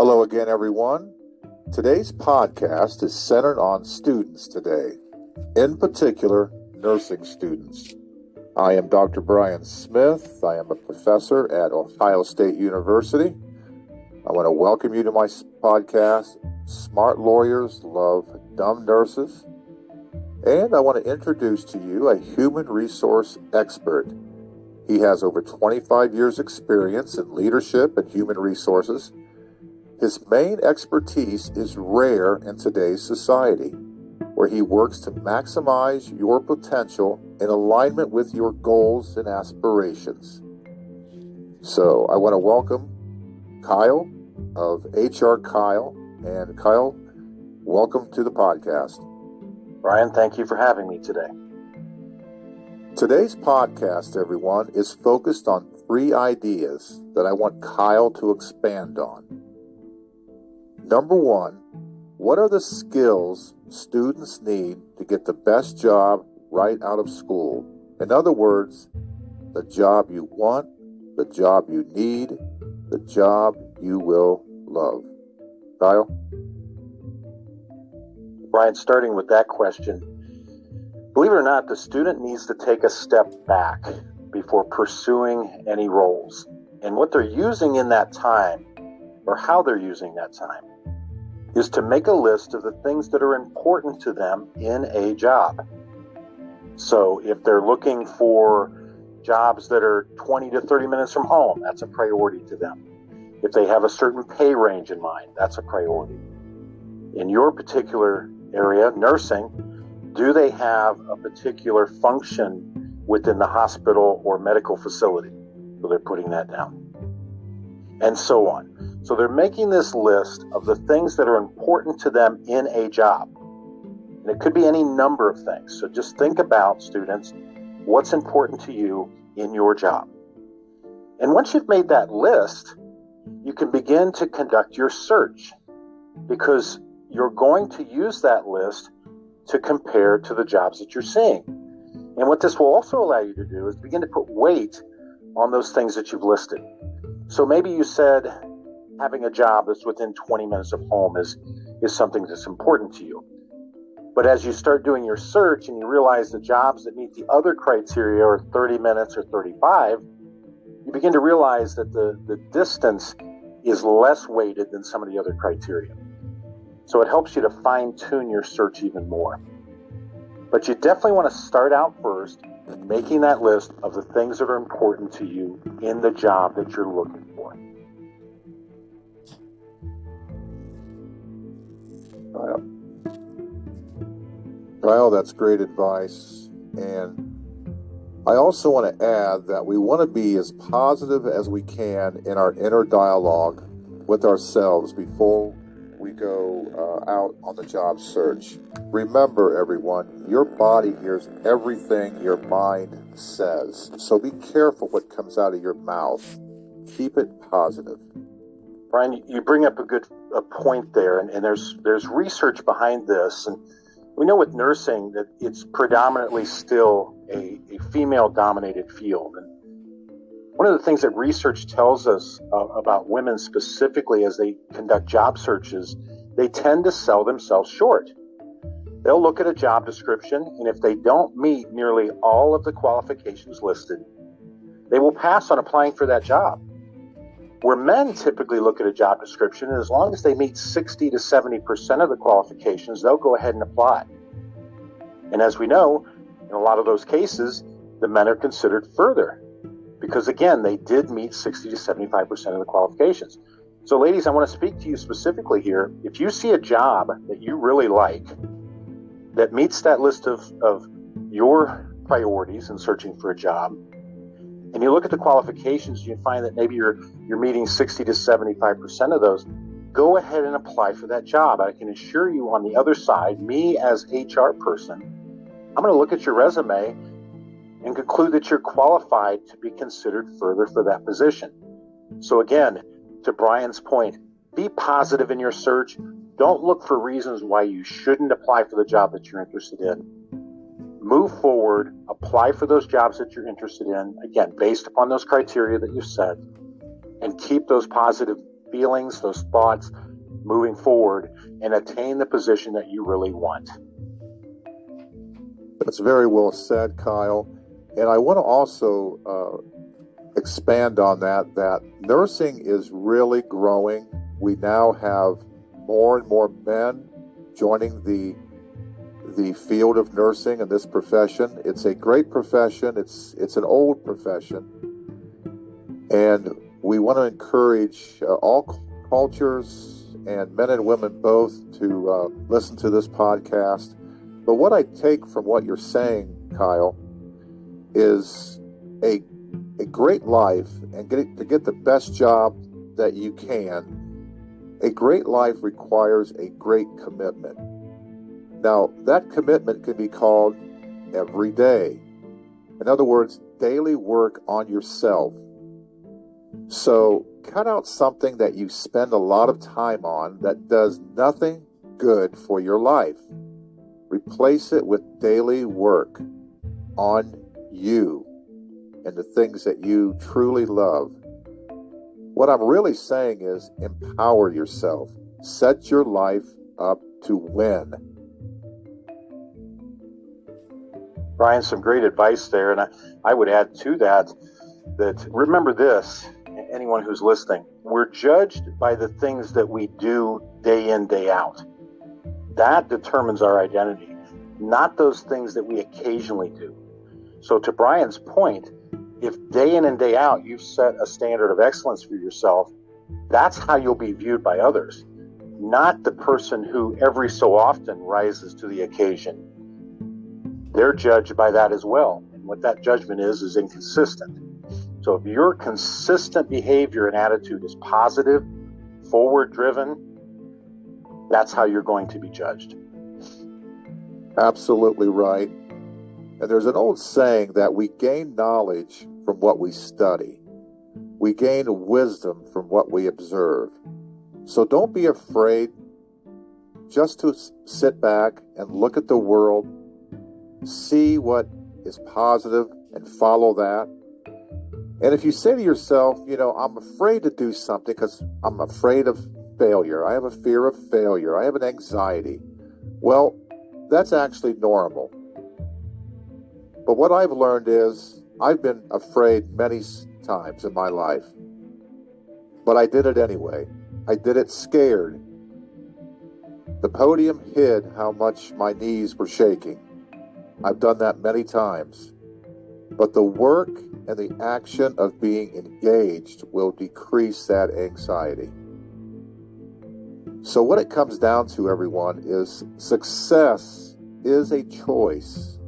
Hello again, everyone. Today's podcast is centered on students today, in particular, nursing students. I am Dr. Brian Smith. I am a professor at Ohio State University. I want to welcome you to my podcast, Smart Lawyers Love Dumb Nurses. And I want to introduce to you a human resource expert. He has over 25 years experience in leadership and human resources. His main expertise is rare in today's society, where he works to maximize your potential in alignment with your goals and aspirations. So I want to welcome Kyle of HRKyle. And Kyle, welcome to the podcast. Brian, thank you for having me today. Today's podcast, everyone, is focused on 3 ideas that I want Kyle to expand on. Number 1, what are the skills students need to get the best job right out of school? In other words, the job you want, the job you need, the job you will love. Kyle? Brian, starting with that question, believe it or not, the student needs to take a step back before pursuing any roles. And what they're using in that time, or how they're using that time, is to make a list of the things that are important to them in a job. So if they're looking for jobs that are 20 to 30 minutes from home, that's a priority to them. If they have a certain pay range in mind, that's a priority. In your particular area, nursing, do they have a particular function within the hospital or medical facility? So they're putting that down. And so on. So they're making this list of the things that are important to them in a job. And it could be any number of things. So just think about, students, what's important to you in your job. And once you've made that list, you can begin to conduct your search, because you're going to use that list to compare to the jobs that you're seeing. And what this will also allow you to do is begin to put weight on those things that you've listed. So maybe you said having a job that's within 20 minutes of home is something that's important to you. But as you start doing your search and you realize the jobs that meet the other criteria are 30 minutes or 35, you begin to realize that the distance is less weighted than some of the other criteria. So it helps you to fine-tune your search even more. But you definitely want to start out first making that list of the things that are important to you in the job that you're looking for. Kyle, that's great advice. And I also want to add that we want to be as positive as we can in our inner dialogue with ourselves before we go out on the job search. Remember, everyone, your body hears everything your mind says. So be careful what comes out of your mouth. Keep it positive. Brian, you bring up a point there, and there's research behind this. And we know with nursing that it's predominantly still a female-dominated field. And one of the things that research tells us about women specifically as they conduct job searches, they tend to sell themselves short. They'll look at a job description, and if they don't meet nearly all of the qualifications listed, they will pass on applying for that job. Where men typically look at a job description, and as long as they meet 60 to 70% of the qualifications, they'll go ahead and apply. And as we know, in a lot of those cases, the men are considered further, because again, they did meet 60 to 75% of the qualifications. So ladies, I want to speak to you specifically here. If you see a job that you really like, that meets that list of your priorities in searching for a job, and you look at the qualifications, you find that maybe you're meeting 60 to 75% of those, go ahead and apply for that job. I can assure you on the other side, me as HR person, I'm going to look at your resume and conclude that you're qualified to be considered further for that position. So again, to Brian's point, be positive in your search. Don't look for reasons why you shouldn't apply for the job that you're interested in. Move forward, apply for those jobs that you're interested in, again, based upon those criteria that you've set, and keep those positive feelings, those thoughts moving forward and attain the position that you really want. That's very well said, Kyle. And I want to also expand on that nursing is really growing. We now have more and more men joining the field of nursing and this profession. It's a great profession. It's an old profession. And we want to encourage all cultures and men and women both to listen to this podcast. But what I take from what you're saying, Kyle, is a great life and to get the best job that you can. A great life requires a great commitment. Now, that commitment can be called every day. In other words, daily work on yourself. So cut out something that you spend a lot of time on that does nothing good for your life. Replace it with daily work on you and the things that you truly love. What I'm really saying is empower yourself. Set your life up to win. Brian, some great advice there. And I would add to that remember this, anyone who's listening, we're judged by the things that we do day in, day out. That determines our identity, not those things that we occasionally do. So to Brian's point, if day in and day out you've set a standard of excellence for yourself, that's how you'll be viewed by others, not the person who every so often rises to the occasion. They're judged by that as well. And what that judgment is inconsistent. So if your consistent behavior and attitude is positive, forward-driven, that's how you're going to be judged. Absolutely right. And there's an old saying that we gain knowledge from what we study. We gain wisdom from what we observe. So don't be afraid just to sit back and look at the world, see what is positive and follow that. And if you say to yourself, I'm afraid to do something because I'm afraid of failure. I have a fear of failure. I have an anxiety. Well, that's actually normal. But what I've learned is I've been afraid many times in my life. But I did it anyway. I did it scared. The podium hid how much my knees were shaking. I've done that many times. But the work and the action of being engaged will decrease that anxiety. So what it comes down to, everyone, is success is a choice,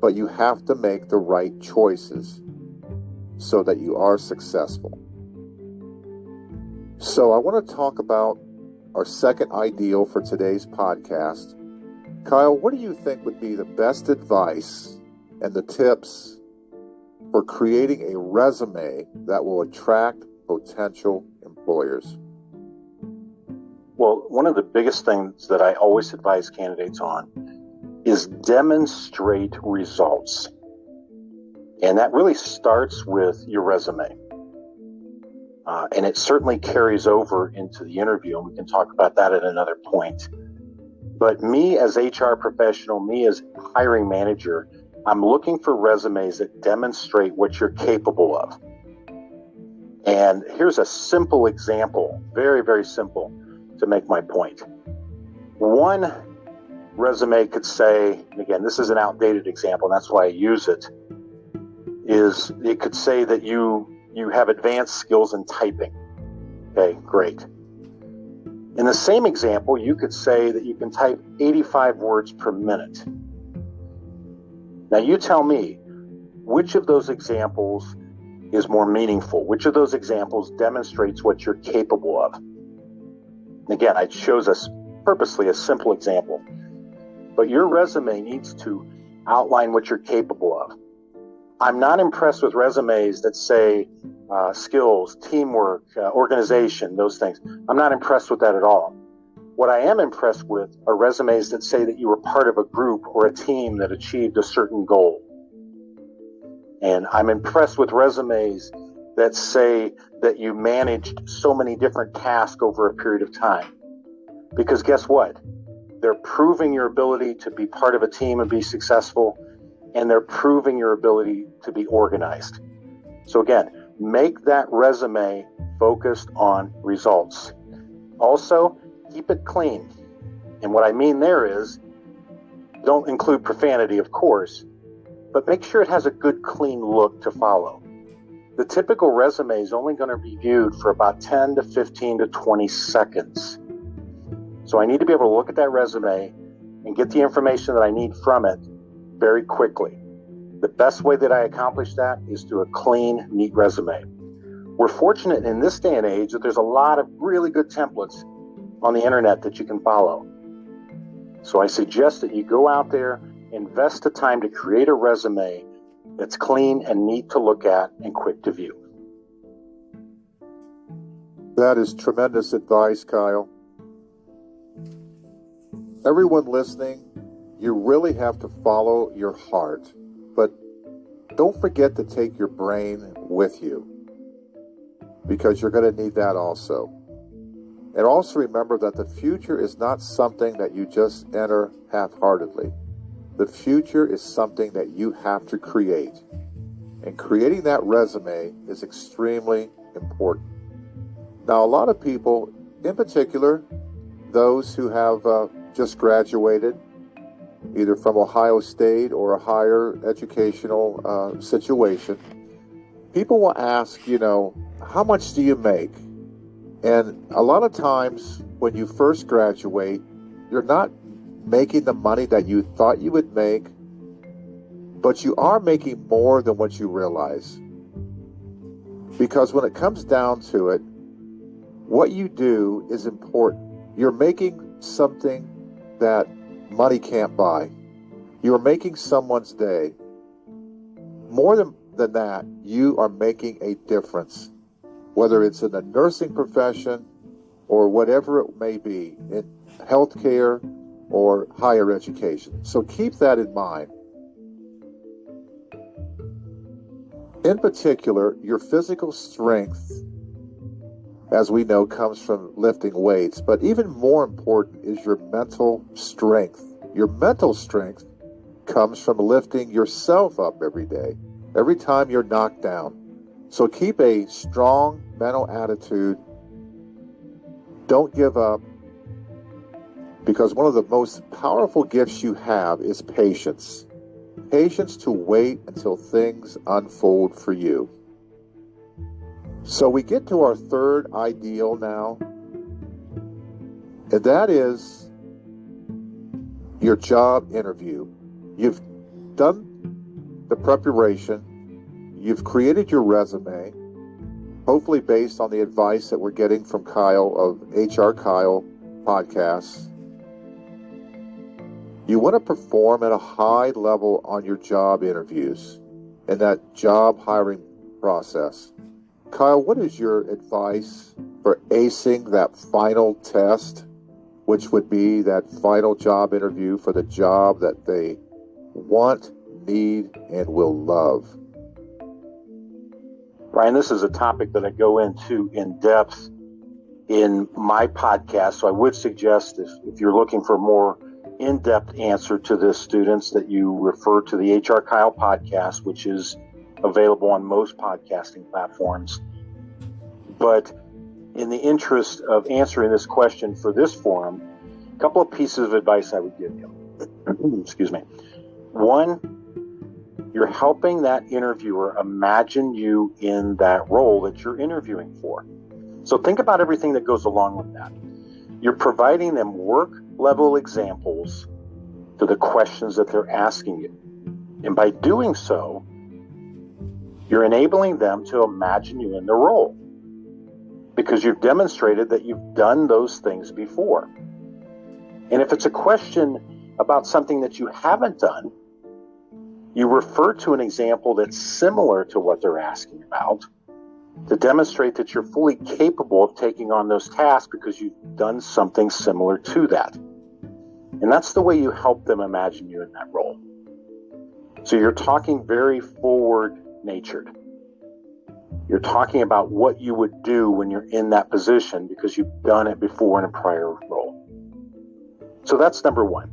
but you have to make the right choices so that you are successful. So I want to talk about our second ideal for today's podcast. Kyle, what do you think would be the best advice and the tips for creating a resume that will attract potential employers? Well, one of the biggest things that I always advise candidates on is demonstrate results. And that really starts with your resume. And it certainly carries over into the interview, and we can talk about that at another point. But me as HR professional, me as hiring manager, I'm looking for resumes that demonstrate what you're capable of. And here's a simple example, very, very simple, to make my point. One resume could say, and again, this is an outdated example, and that's why I use it, is it could say that you have advanced skills in typing. Okay, great. In the same example, you could say that you can type 85 words per minute. Now you tell me, which of those examples is more meaningful? Which of those examples demonstrates what you're capable of? Again, I chose us purposely a simple example, but your resume needs to outline what you're capable of. I'm not impressed with resumes that say skills, teamwork, organization, those things. I'm not impressed with that at all. What I am impressed with are resumes that say that you were part of a group or a team that achieved a certain goal. And I'm impressed with resumes that say that you managed so many different tasks over a period of time. Because guess what? They're proving your ability to be part of a team and be successful, and they're proving your ability to be organized. So again, make that resume focused on results. Also, keep it clean. And what I mean there is, don't include profanity, of course, but make sure it has a good, clean look to follow. The typical resume is only going to be viewed for about 10 to 15 to 20 seconds. So I need to be able to look at that resume and get the information that I need from it very quickly. The best way that I accomplish that is through a clean, neat resume. We're fortunate in this day and age that there's a lot of really good templates on the internet that you can follow. So I suggest that you go out there, invest the time to create a resume that's clean and neat to look at and quick to view. That is tremendous advice, Kyle. Everyone listening, you really have to follow your heart, but don't forget to take your brain with you, because you're going to need that also. And also remember that the future is not something that you just enter half-heartedly. The future is something that you have to create. And creating that resume is extremely important. Now, a lot of people, in particular, those who have just graduated, either from Ohio State or a higher educational situation, people will ask, how much do you make? And a lot of times when you first graduate, you're not making the money that you thought you would make, but you are making more than what you realize. Because when it comes down to it, what you do is important. You're making something that money can't buy. You're making someone's day. More than that, you are making a difference, whether it's in the nursing profession or whatever it may be, in healthcare or higher education. So keep that in mind. In particular, your physical strength, as we know, comes from lifting weights, but even more important is your mental strength. Your mental strength comes from lifting yourself up every day, every time you're knocked down. So keep a strong mental attitude. Don't give up, because one of the most powerful gifts you have is patience. Patience to wait until things unfold for you. So we get to our third ideal now, and that is your job interview. You've done the preparation, you've created your resume, hopefully based on the advice that we're getting from Kyle of HRKyle podcasts. You want to perform at a high level on your job interviews and that job hiring process. Kyle, what is your advice for acing that final test, which would be that final job interview for the job that they want, need, and will love? Brian, this is a topic that I go into in depth in my podcast, so I would suggest if you're looking for a more in-depth answer to this, students, that you refer to the HRKyle podcast, which is available on most podcasting platforms. But in the interest of answering this question for this forum, a couple of pieces of advice I would give you. Excuse me. One, you're helping that interviewer imagine you in that role that you're interviewing for. So think about everything that goes along with that. You're providing them work-level examples to the questions that they're asking you. And by doing so, you're enabling them to imagine you in the role, because you've demonstrated that you've done those things before. And if it's a question about something that you haven't done, you refer to an example that's similar to what they're asking about to demonstrate that you're fully capable of taking on those tasks because you've done something similar to that. And that's the way you help them imagine you in that role. So you're talking very forward-natured. You're talking about what you would do when you're in that position because you've done it before in a prior role. So that's number one.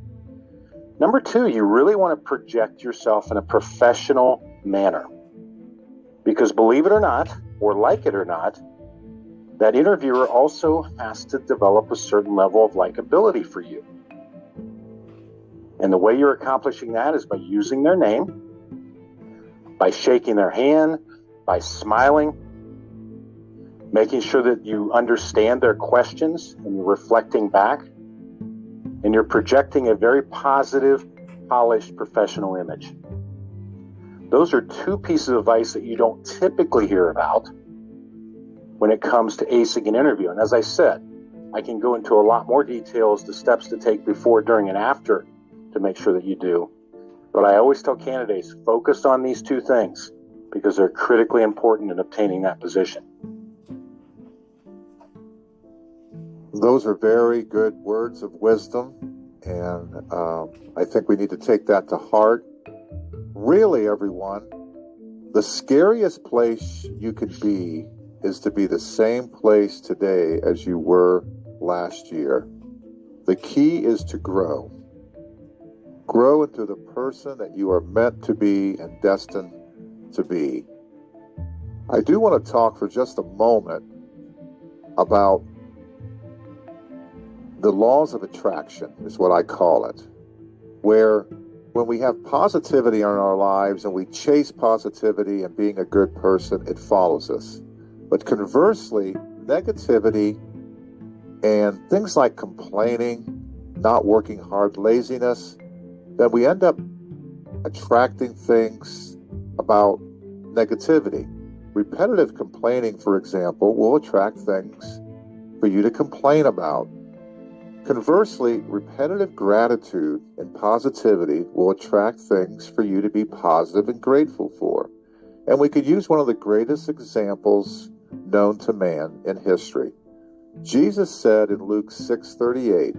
Number two, you really want to project yourself in a professional manner. Because believe it or not, or like it or not, that interviewer also has to develop a certain level of likability for you. And the way you're accomplishing that is by using their name, by shaking their hand, by smiling, making sure that you understand their questions and you're reflecting back, and you're projecting a very positive, polished, professional image. Those are two pieces of advice that you don't typically hear about when it comes to acing an interview. And as I said, I can go into a lot more details, the steps to take before, during, and after to make sure that you do. But I always tell candidates, focus on these two things because they're critically important in obtaining that position. Those are very good words of wisdom, and I think we need to take that to heart. Really, everyone, the scariest place you could be is to be the same place today as you were last year. The key is to grow. Grow into the person that you are meant to be and destined to be. I do want to talk for just a moment about the laws of attraction, is what I call it, where when we have positivity in our lives and we chase positivity and being a good person, it follows us. But conversely, negativity and things like complaining, not working hard, laziness, then we end up attracting things about negativity. Repetitive complaining, for example, will attract things for you to complain about. Conversely, repetitive gratitude and positivity will attract things for you to be positive and grateful for. And we could use one of the greatest examples known to man in history. Jesus said in Luke 6:38,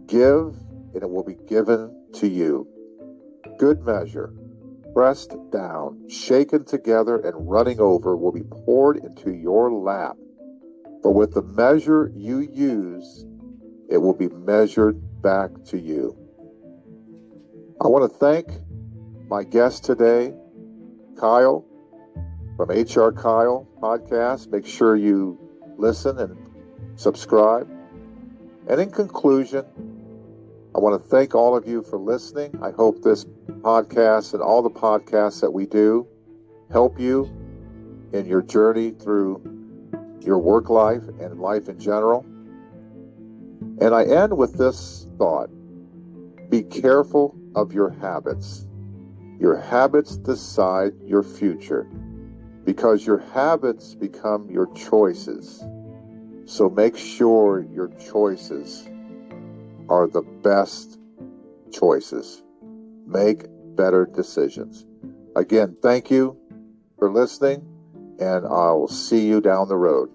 "Give, and it will be given to you. Good measure, pressed down, shaken together, and running over will be poured into your lap. For with the measure you use, it will be measured back to you." I want to thank my guest today, Kyle, from HRKyle podcast. Make sure you listen and subscribe. And in conclusion, I want to thank all of you for listening. I hope this podcast and all the podcasts that we do help you in your journey through your work life and life in general. And I end with this thought: be careful of your habits. Your habits decide your future because your habits become your choices. So make sure your choices are the best choices. Make better decisions. Again, thank you for listening, and I will see you down the road.